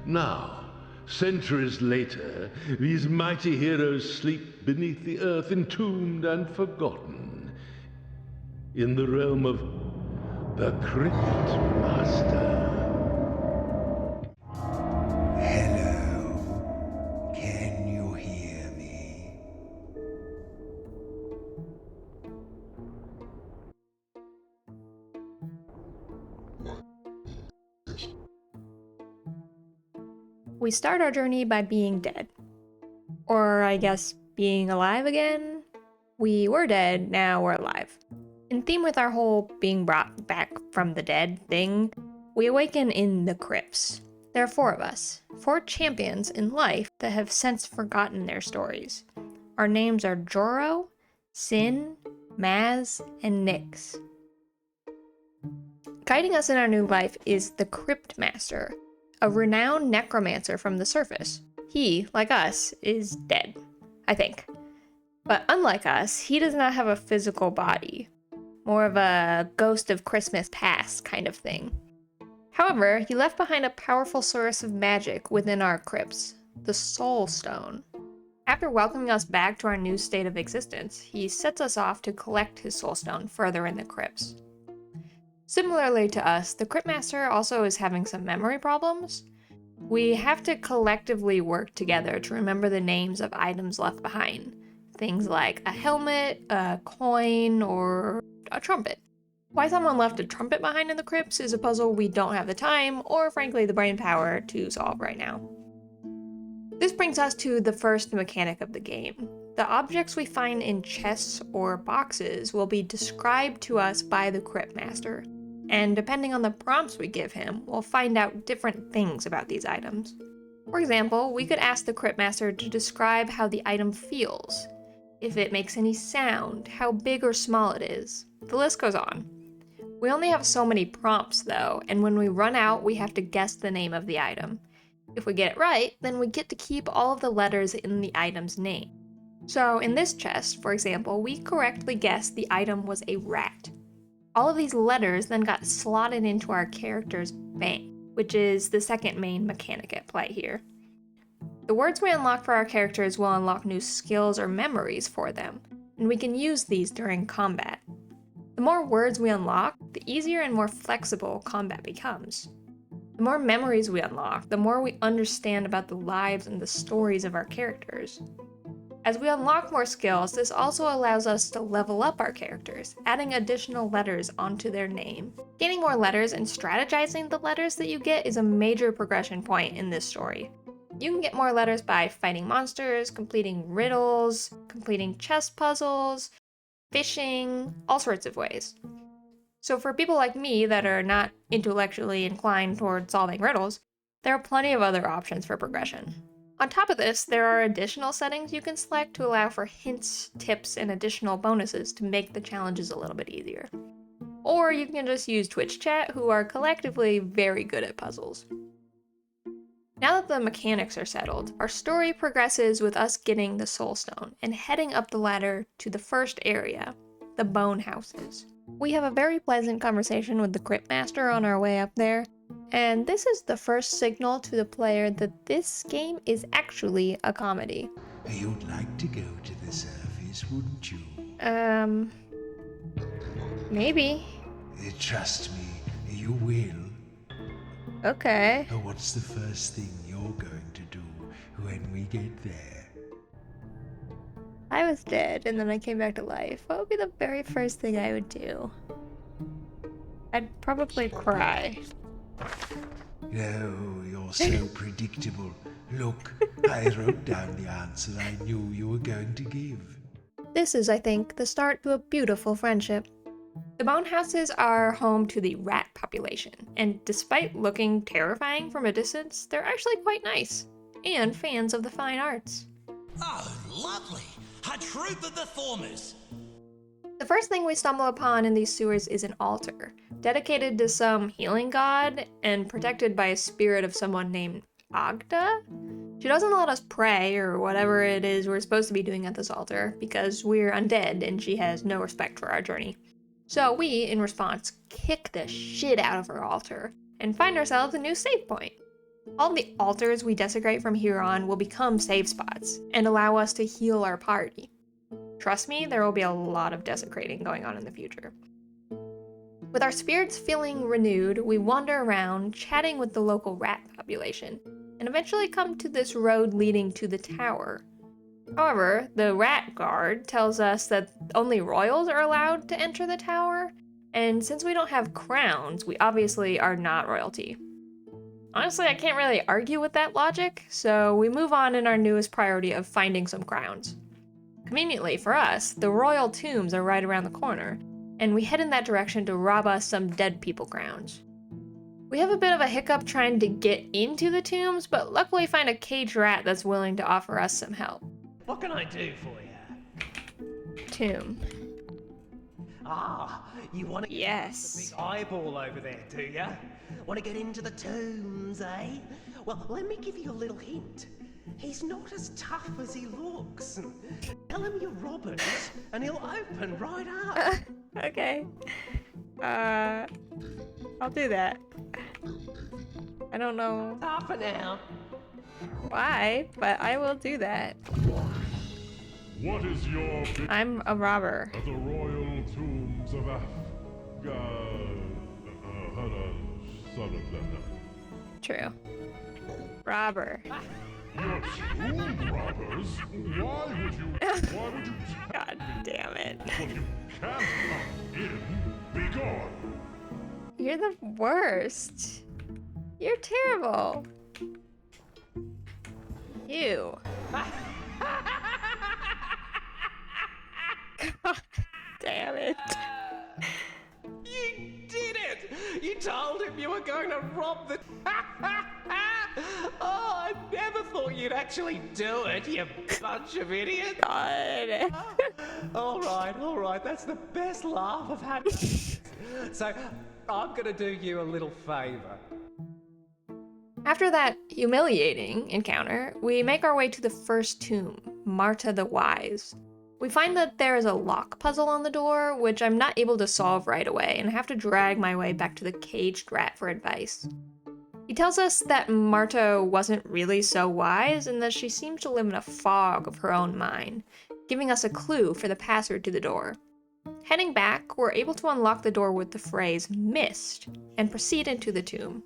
Now, centuries later, these mighty heroes sleep beneath the earth, entombed and forgotten, in the realm of the Cryptmaster. Hello. Can you hear me? We start our journey by being dead. Or, I guess, being alive again? We were dead, now we're alive. In theme with our whole being brought back from the dead thing, we awaken in the crypts. There are 4 of us, 4 champions in life that have since forgotten their stories. Our names are Joro, Sin, Maz, and Nyx. Guiding us in our new life is the Cryptmaster, a renowned necromancer from the surface. He, like us, is dead, I think. But unlike us, he does not have a physical body. More of a ghost of Christmas past kind of thing. However, he left behind a powerful source of magic within our crypts, the Soul Stone. After welcoming us back to our new state of existence, he sets us off to collect his Soul Stone further in the crypts. Similarly to us, the Cryptmaster also is having some memory problems. We have to collectively work together to remember the names of items left behind. Things like a helmet, a coin, or a trumpet. Why someone left a trumpet behind in the crypts is a puzzle we don't have the time, or frankly the brain power, to solve right now. This brings us to the first mechanic of the game. The objects we find in chests or boxes will be described to us by the Cryptmaster, and depending on the prompts we give him, we'll find out different things about these items. For example, we could ask the Cryptmaster to describe how the item feels, if it makes any sound, how big or small it is. The list goes on. We only have so many prompts though, and when we run out, we have to guess the name of the item. If we get it right, then we get to keep all of the letters in the item's name. So in this chest, for example, we correctly guessed the item was a rat. All of these letters then got slotted into our character's bank, which is the second main mechanic at play here. The words we unlock for our characters will unlock new skills or memories for them, and we can use these during combat. The more words we unlock, the easier and more flexible combat becomes. The more memories we unlock, the more we understand about the lives and the stories of our characters. As we unlock more skills, this also allows us to level up our characters, adding additional letters onto their name. Gaining more letters and strategizing the letters that you get is a major progression point in this story. You can get more letters by fighting monsters, completing riddles, completing chess puzzles, fishing, all sorts of ways. So for people like me that are not intellectually inclined toward solving riddles, there are plenty of other options for progression. On top of this, there are additional settings you can select to allow for hints, tips, and additional bonuses to make the challenges a little bit easier. Or you can just use Twitch chat, who are collectively very good at puzzles. Now that the mechanics are settled, our story progresses with us getting the Soul Stone and heading up the ladder to the first area, the Bone Houses. We have a very pleasant conversation with the Cryptmaster on our way up there, and this is the first signal to the player that this game is actually a comedy. You'd like to go to the surface, wouldn't you? Maybe. Trust me, you will. Okay. What's the first thing you're going to do when we get there? I was dead and then I came back to life. What would be the very first thing I would do? I'd probably cry. No, you're so predictable. Look, I wrote down the answer I knew you were going to give. This is, I think, the start to a beautiful friendship. The Bone Houses are home to the rat population, and despite looking terrifying from a distance, they're actually quite nice, and fans of the fine arts. Oh, lovely! A troop of performers! The first thing we stumble upon in these sewers is an altar, dedicated to some healing god and protected by a spirit of someone named Agda. She doesn't let us pray or whatever it is we're supposed to be doing at this altar because we're undead and she has no respect for our journey. So we, in response, kick the shit out of her altar and find ourselves a new save point. All the altars we desecrate from here on will become save spots and allow us to heal our party. Trust me, there will be a lot of desecrating going on in the future. With our spirits feeling renewed, we wander around, chatting with the local rat population, and eventually come to this road leading to the tower. However, the rat guard tells us that only royals are allowed to enter the tower, and since we don't have crowns, we obviously are not royalty. Honestly, I can't really argue with that logic, so we move on in our newest priority of finding some crowns. Conveniently for us, the royal tombs are right around the corner, and we head in that direction to rob us some dead people crowns. We have a bit of a hiccup trying to get into the tombs, but luckily find a caged rat that's willing to offer us some help. What can I do for you? Tomb. Ah, you want to Yes. the big eyeball over there, do ya? Want to get into the tombs, eh? Well, let me give you a little hint. He's not as tough as he looks. Tell him you're Robert, and he'll open right up. Okay. I'll do that. I don't know Half an hour. why, but I will do that. What is your bid I'm a robber. at the royal tombs of son of Lena? True. Robber. You're tomb robbers? Why would you God damn it. But you can't come in. Be gone. You're the worst. You're terrible. You. God damn it. You did it! You told him you were going to rob the... Oh, I never thought you'd actually do it, you bunch of idiots. God. All right, that's the best laugh I've had. So, I'm gonna do you a little favor. After that humiliating encounter, we make our way to the first tomb, Marta the Wise. We find that there is a lock puzzle on the door, which I'm not able to solve right away, and I have to drag my way back to the caged rat for advice. He tells us that Marta wasn't really so wise and that she seems to live in a fog of her own mind, giving us a clue for the password to the door. Heading back, we're able to unlock the door with the phrase "missed" and proceed into the tomb.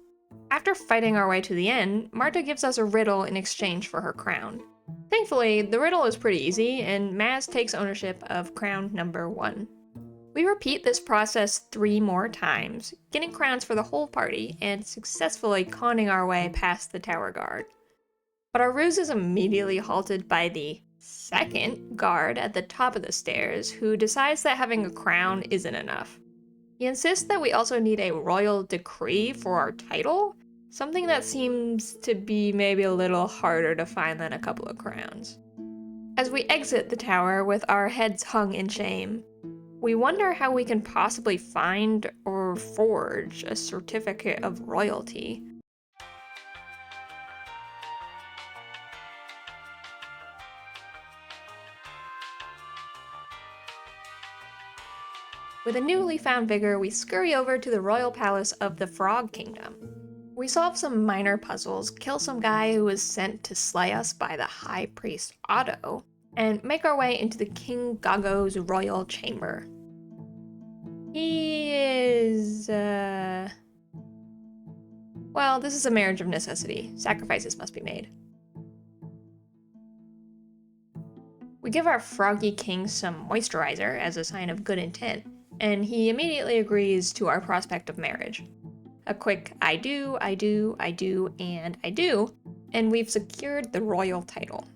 After fighting our way to the end, Marta gives us a riddle in exchange for her crown. Thankfully, the riddle is pretty easy, and Maz takes ownership of crown number 1. We repeat this process 3 more times, getting crowns for the whole party and successfully conning our way past the tower guard. But our ruse is immediately halted by the second guard at the top of the stairs, who decides that having a crown isn't enough. He insists that we also need a royal decree for our title, something that seems to be maybe a little harder to find than a couple of crowns. As we exit the tower with our heads hung in shame, we wonder how we can possibly find or forge a certificate of royalty. With a newly found vigor, we scurry over to the royal palace of the Frog Kingdom. We solve some minor puzzles, kill some guy who was sent to slay us by the High Priest Otto, and make our way into the King Gago's royal chamber. He is, well, this is a marriage of necessity. Sacrifices must be made. We give our froggy king some moisturizer as a sign of good intent, and he immediately agrees to our prospect of marriage. A quick I do, and we've secured the royal title.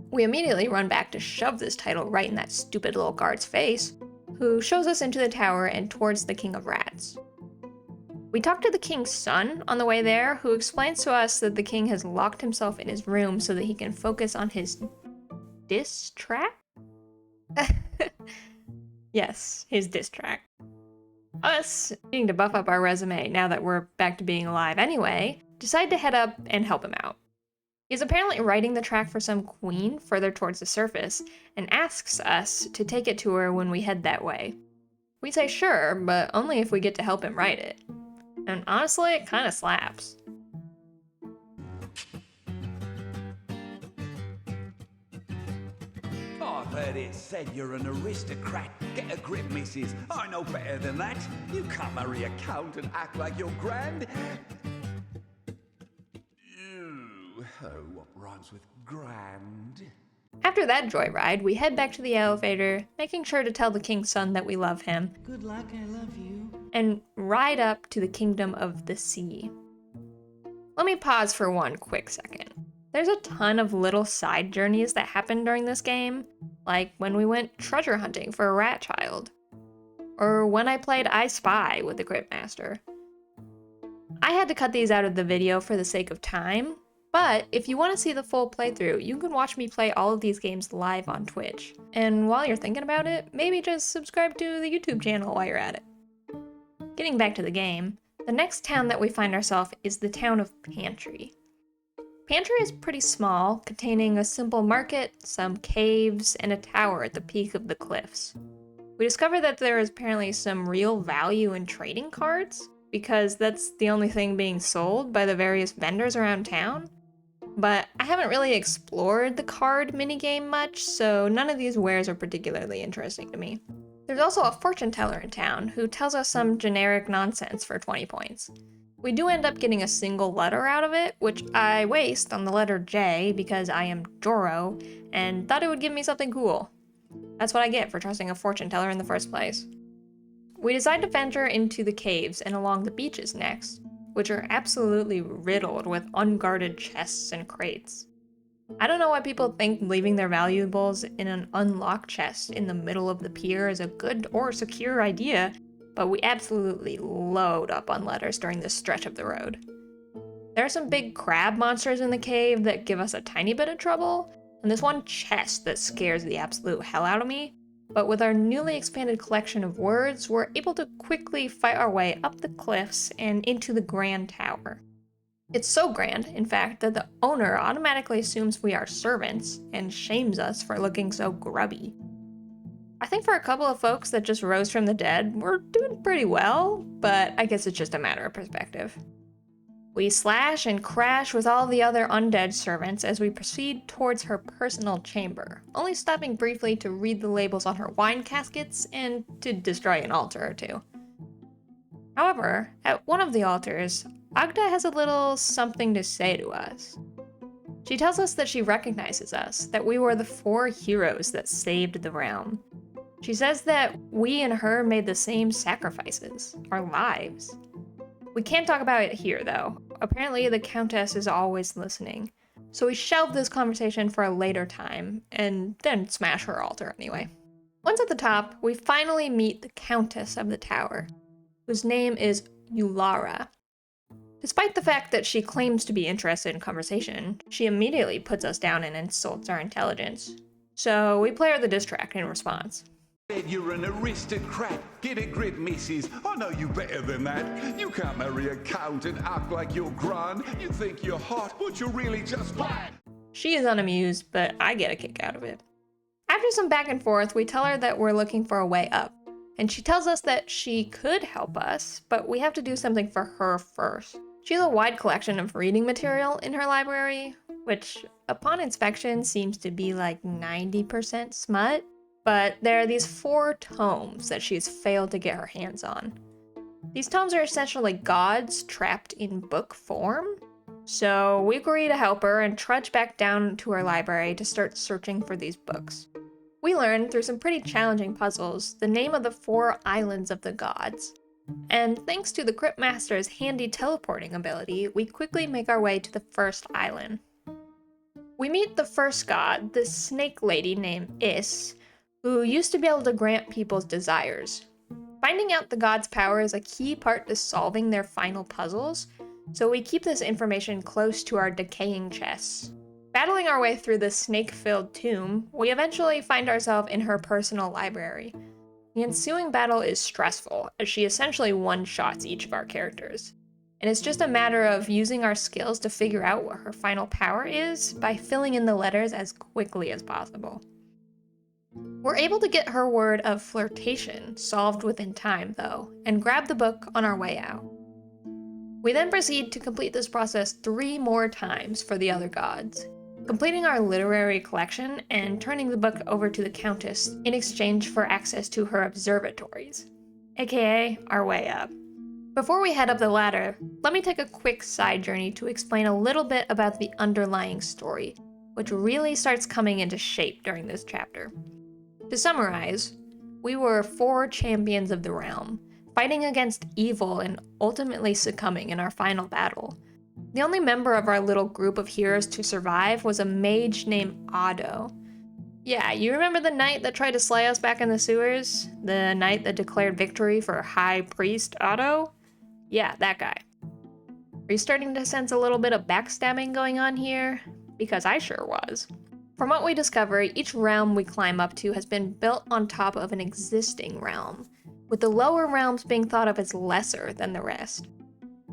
We immediately run back to shove this title right in that stupid little guard's face, who shows us into the tower and towards the King of Rats. We talk to the king's son on the way there, who explains to us that the king has locked himself in his room so that he can focus on his diss track? Yes, his diss track. Us, needing to buff up our resume now that we're back to being alive anyway, decide to head up and help him out. He's apparently writing the track for some queen further towards the surface, and asks us to take it to her when we head that way. We say sure, but only if we get to help him write it. And honestly, it kinda slaps. I've heard it said you're an aristocrat. Get a grip, missus. I know better than that. You can't marry a count and act like you're grand. Oh, what rhymes with grand? After that joyride, we head back to the elevator, making sure to tell the king's son that we love him. Good luck, I love you. And ride up to the kingdom of the sea. Let me pause for one quick second. There's a ton of little side journeys that happen during this game, like when we went treasure hunting for a rat child, or when I played I Spy with the Cryptmaster. I had to cut these out of the video for the sake of time, but if you want to see the full playthrough, you can watch me play all of these games live on Twitch. And while you're thinking about it, maybe just subscribe to the YouTube channel while you're at it. Getting back to the game, the next town that we find ourselves is the town of Pantry. Pantry is pretty small, containing a simple market, some caves, and a tower at the peak of the cliffs. We discover that there is apparently some real value in trading cards, because that's the only thing being sold by the various vendors around town. But I haven't really explored the card minigame much, so none of these wares are particularly interesting to me. There's also a fortune teller in town who tells us some generic nonsense for 20 points. We do end up getting a single letter out of it, which I waste on the letter J because I am Joro, and thought it would give me something cool. That's what I get for trusting a fortune teller in the first place. We decide to venture into the caves and along the beaches next, which are absolutely riddled with unguarded chests and crates. I don't know why people think leaving their valuables in an unlocked chest in the middle of the pier is a good or secure idea, but we absolutely load up on letters during this stretch of the road. There are some big crab monsters in the cave that give us a tiny bit of trouble, and there's one chest that scares the absolute hell out of me, but with our newly expanded collection of words, we're able to quickly fight our way up the cliffs and into the Grand Tower. It's so grand, in fact, that the owner automatically assumes we are servants and shames us for looking so grubby. I think for a couple of folks that just rose from the dead, we're doing pretty well, but I guess it's just a matter of perspective. We slash and crash with all the other undead servants as we proceed towards her personal chamber, only stopping briefly to read the labels on her wine caskets and to destroy an altar or two. However, at one of the altars, Agda has a little something to say to us. She tells us that she recognizes us, that we were the 4 heroes that saved the realm. She says that we and her made the same sacrifices, our lives. We can't talk about it here, though. Apparently, the countess is always listening. So we shelve this conversation for a later time, and then smash her altar anyway. Once at the top, we finally meet the countess of the tower, whose name is Yulara. Despite the fact that she claims to be interested in conversation, she immediately puts us down and insults our intelligence. So we play her the diss track in response. You're an aristocrat. Get a grip, missus. I know you better than that. You can't marry a count and act like you're grand. You think you're hot, but you're really just bad. She is unamused, but I get a kick out of it. After some back and forth, we tell her that we're looking for a way up, and she tells us that she could help us, but we have to do something for her first. She has a wide collection of reading material in her library, which upon inspection seems to be like 90% smut. But there are these 4 tomes that she's failed to get her hands on. These tomes are essentially gods trapped in book form. So we agree to help her and trudge back down to her library to start searching for these books. We learn through some pretty challenging puzzles the name of the 4 islands of the gods. And thanks to the Cryptmaster's handy teleporting ability, we quickly make our way to the first island. We meet the first god, the snake lady named Is, who used to be able to grant people's desires. Finding out the god's power is a key part to solving their final puzzles, so we keep this information close to our decaying chests. Battling our way through the snake-filled tomb, we eventually find ourselves in her personal library. The ensuing battle is stressful, as she essentially one-shots each of our characters. And it's just a matter of using our skills to figure out what her final power is by filling in the letters as quickly as possible. We're able to get her word of flirtation solved within time, though, and grab the book on our way out. We then proceed to complete this process 3 more times for the other gods, completing our literary collection and turning the book over to the countess in exchange for access to her observatories, aka our way up. Before we head up the ladder, let me take a quick side journey to explain a little bit about the underlying story, which really starts coming into shape during this chapter. To summarize, we were 4 champions of the realm, fighting against evil and ultimately succumbing in our final battle. The only member of our little group of heroes to survive was a mage named Otto. Yeah, you remember the knight that tried to slay us back in the sewers? The knight that declared victory for High Priest Otto? Yeah, that guy. Are you starting to sense a little bit of backstabbing going on here? Because I sure was. From what we discover, each realm we climb up to has been built on top of an existing realm, with the lower realms being thought of as lesser than the rest.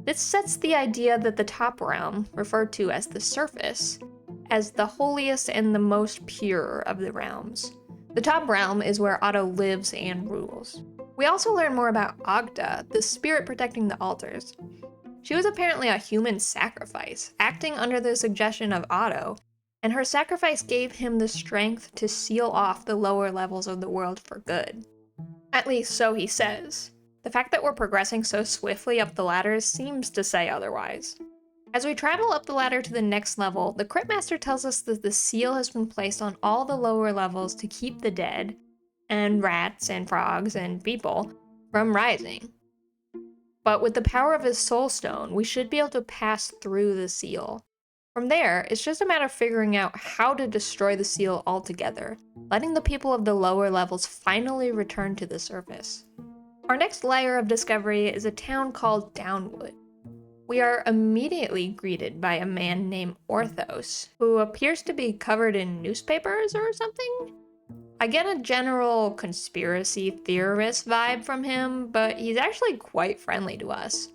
This sets the idea that the top realm, referred to as the surface, as the holiest and the most pure of the realms. The top realm is where Otto lives and rules. We also learn more about Agda, the spirit protecting the altars. She was apparently a human sacrifice, acting under the suggestion of Otto, and her sacrifice gave him the strength to seal off the lower levels of the world for good. At least so he says. The fact that we're progressing so swiftly up the ladder seems to say otherwise. As we travel up the ladder to the next level, the Cryptmaster tells us that the seal has been placed on all the lower levels to keep the dead, and rats and frogs and people, from rising. But with the power of his soul stone, we should be able to pass through the seal. From there, it's just a matter of figuring out how to destroy the seal altogether, letting the people of the lower levels finally return to the surface. Our next layer of discovery is a town called Downwood. We are immediately greeted by a man named Orthos, who appears to be covered in newspapers or something. I get a general conspiracy theorist vibe from him, but he's actually quite friendly to us.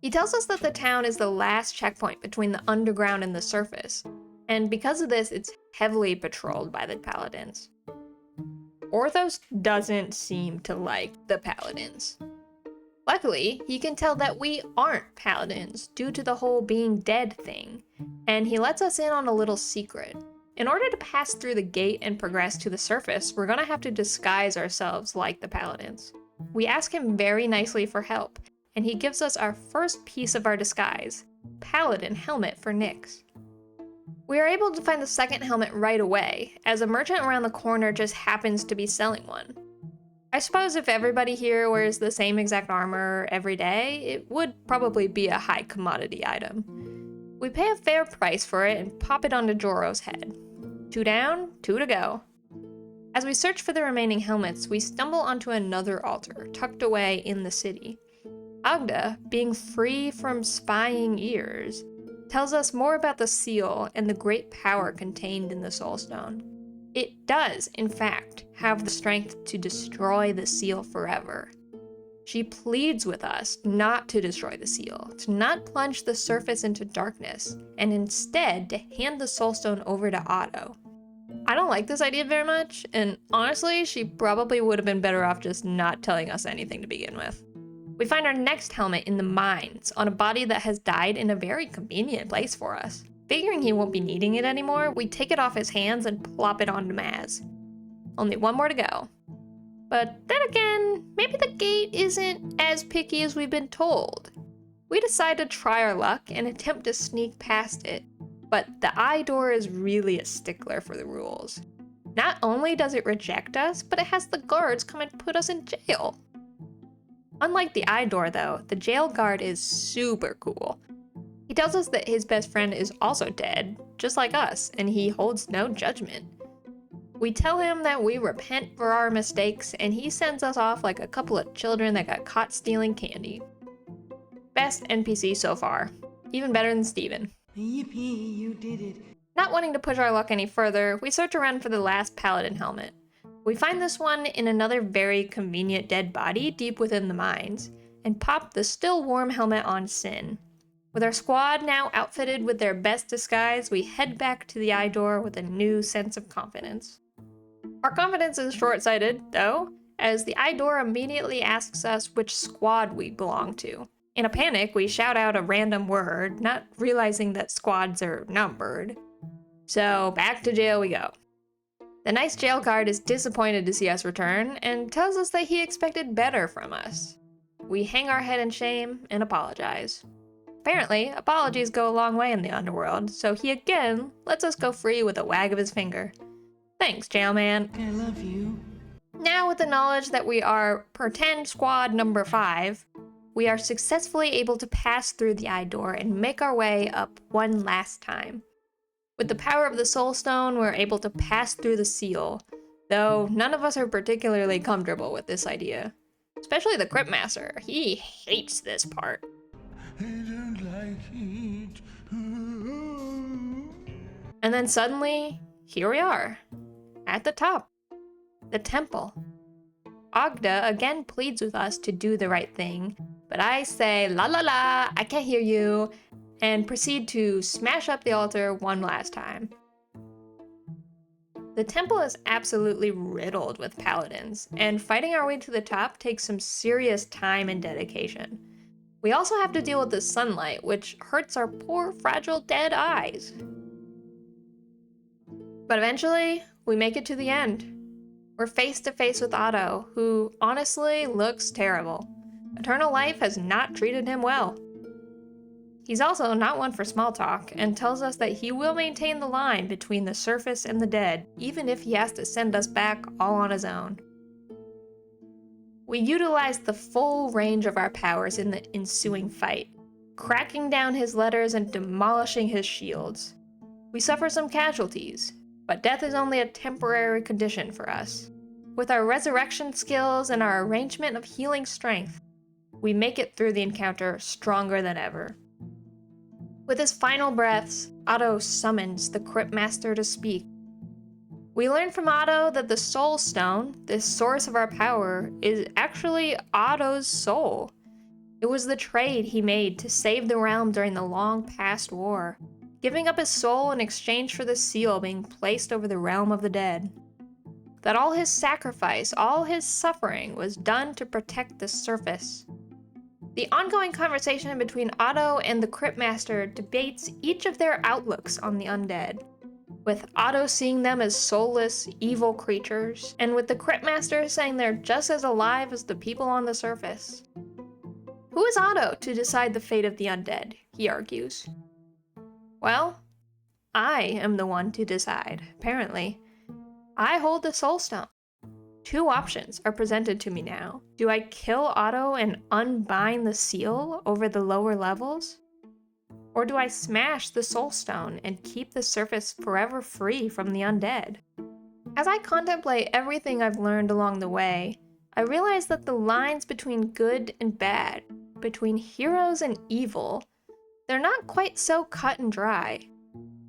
He tells us that the town is the last checkpoint between the underground and the surface, and because of this, it's heavily patrolled by the paladins. Orthos doesn't seem to like the paladins. Luckily, he can tell that we aren't paladins due to the whole being dead thing, and he lets us in on a little secret. In order to pass through the gate and progress to the surface, we're gonna have to disguise ourselves like the paladins. We ask him very nicely for help, and he gives us our first piece of our disguise, Paladin helmet for Nyx. We are able to find the second helmet right away, as a merchant around the corner just happens to be selling one. I suppose if everybody here wears the same exact armor every day, it would probably be a high commodity item. We pay a fair price for it and pop it onto Joro's head. 2 down, 2 to go. As we search for the remaining helmets, we stumble onto another altar, tucked away in the city. Agda, being free from spying ears, tells us more about the seal and the great power contained in the soulstone. It does, in fact, have the strength to destroy the seal forever. She pleads with us not to destroy the seal, to not plunge the surface into darkness, and instead to hand the soulstone over to Otto. I don't like this idea very much, and honestly, she probably would have been better off just not telling us anything to begin with. We find our next helmet in the mines, on a body that has died in a very convenient place for us. Figuring he won't be needing it anymore, we take it off his hands and plop it onto Maz. Only 1 more to go. But then again, maybe the gate isn't as picky as we've been told. We decide to try our luck and attempt to sneak past it, but the eye door is really a stickler for the rules. Not only does it reject us, but it has the guards come and put us in jail. Unlike the eye door though, the jail guard is super cool. He tells us that his best friend is also dead, just like us, and he holds no judgment. We tell him that we repent for our mistakes, and he sends us off like a couple of children that got caught stealing candy. Best NPC so far. Even better than Steven. Yippee, you did it. Not wanting to push our luck any further, we search around for the last paladin helmet. We find this one in another very convenient dead body deep within the mines, and pop the still warm helmet on Sin. With our squad now outfitted with their best disguise, we head back to the eye door with a new sense of confidence. Our confidence is short-sighted, though, as the eye door immediately asks us which squad we belong to. In a panic, we shout out a random word, not realizing that squads are numbered. So back to jail we go. The nice jail guard is disappointed to see us return and tells us that he expected better from us. We hang our head in shame and apologize. Apparently, apologies go a long way in the underworld, so he again lets us go free with a wag of his finger. Thanks, jailman. I love you. Now, with the knowledge that we are pretend squad number 5, we are successfully able to pass through the eye door and make our way up one last time. With the power of the Soul Stone, we're able to pass through the seal, though none of us are particularly comfortable with this idea. Especially the Cryptmaster. He hates this part. I don't like it. And then suddenly, here we are, at the top, the temple. Ogda again pleads with us to do the right thing, but I say, la la la, I can't hear you, and proceed to smash up the altar one last time. The temple is absolutely riddled with paladins, and fighting our way to the top takes some serious time and dedication. We also have to deal with the sunlight, which hurts our poor, fragile, dead eyes. But eventually, we make it to the end. We're face to face with Otto, who honestly looks terrible. Eternal Life has not treated him well. He's also not one for small talk, and tells us that he will maintain the line between the surface and the dead, even if he has to send us back all on his own. We utilize the full range of our powers in the ensuing fight, cracking down his letters and demolishing his shields. We suffer some casualties, but death is only a temporary condition for us. With our resurrection skills and our arrangement of healing strength, we make it through the encounter stronger than ever. With his final breaths, Otto summons the Cryptmaster to speak. We learn from Otto that the Soul Stone, this source of our power, is actually Otto's soul. It was the trade he made to save the realm during the long past war, giving up his soul in exchange for the seal being placed over the realm of the dead. That all his sacrifice, all his suffering was done to protect the surface. The ongoing conversation between Otto and the Cryptmaster debates each of their outlooks on the undead, with Otto seeing them as soulless, evil creatures, and with the Cryptmaster saying they're just as alive as the people on the surface. Who is Otto to decide the fate of the undead, he argues. Well, I am the one to decide, apparently. I hold the Soul Stone. 2 options are presented to me now. Do I kill Otto and unbind the seal over the lower levels? Or do I smash the Soul Stone and keep the surface forever free from the undead? As I contemplate everything I've learned along the way, I realize that the lines between good and bad, between heroes and evil, they're not quite so cut and dry.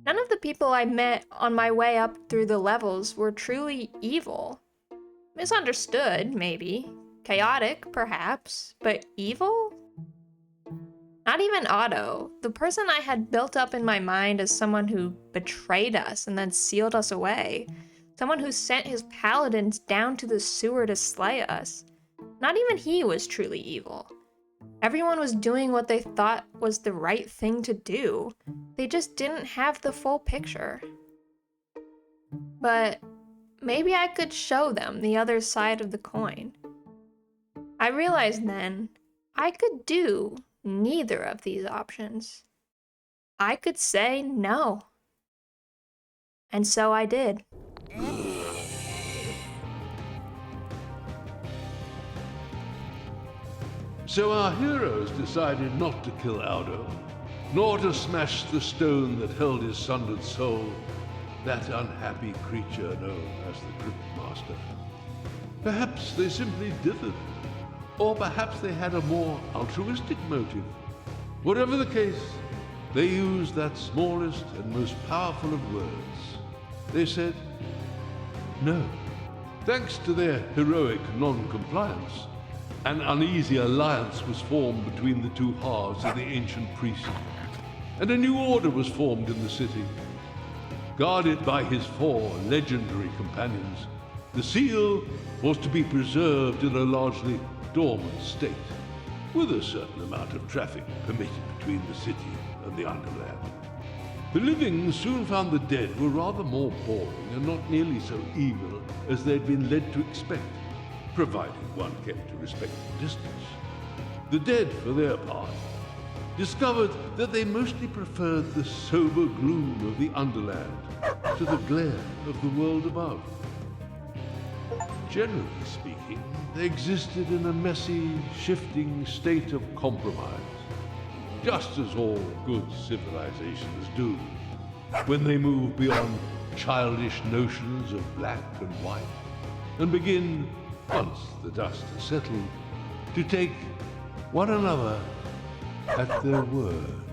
None of the people I met on my way up through the levels were truly evil. Misunderstood, maybe. Chaotic, perhaps. But evil? Not even Otto, the person I had built up in my mind as someone who betrayed us and then sealed us away. Someone who sent his paladins down to the sewer to slay us. Not even he was truly evil. Everyone was doing what they thought was the right thing to do. They just didn't have the full picture. But maybe I could show them the other side of the coin. I realized then I could do neither of these options. I could say no. And so I did. So our heroes decided not to kill Aldo, nor to smash the stone that held his sundered soul, that unhappy creature known as the Cryptmaster. Perhaps they simply differed, or perhaps they had a more altruistic motive. Whatever the case, they used that smallest and most powerful of words. They said, no. Thanks to their heroic non-compliance, an uneasy alliance was formed between the 2 halves of the ancient precinct, and a new order was formed in the city. Guarded by his 4 legendary companions, the seal was to be preserved in a largely dormant state, with a certain amount of traffic permitted between the city and the underland. The living soon found the dead were rather more boring and not nearly so evil as they'd been led to expect, provided one kept a respectful distance. The dead, for their part, discovered that they mostly preferred the sober gloom of the underland to the glare of the world above. Generally speaking, they existed in a messy, shifting state of compromise, just as all good civilizations do, when they move beyond childish notions of black and white, and begin, once the dust has settled, to take one another at their word.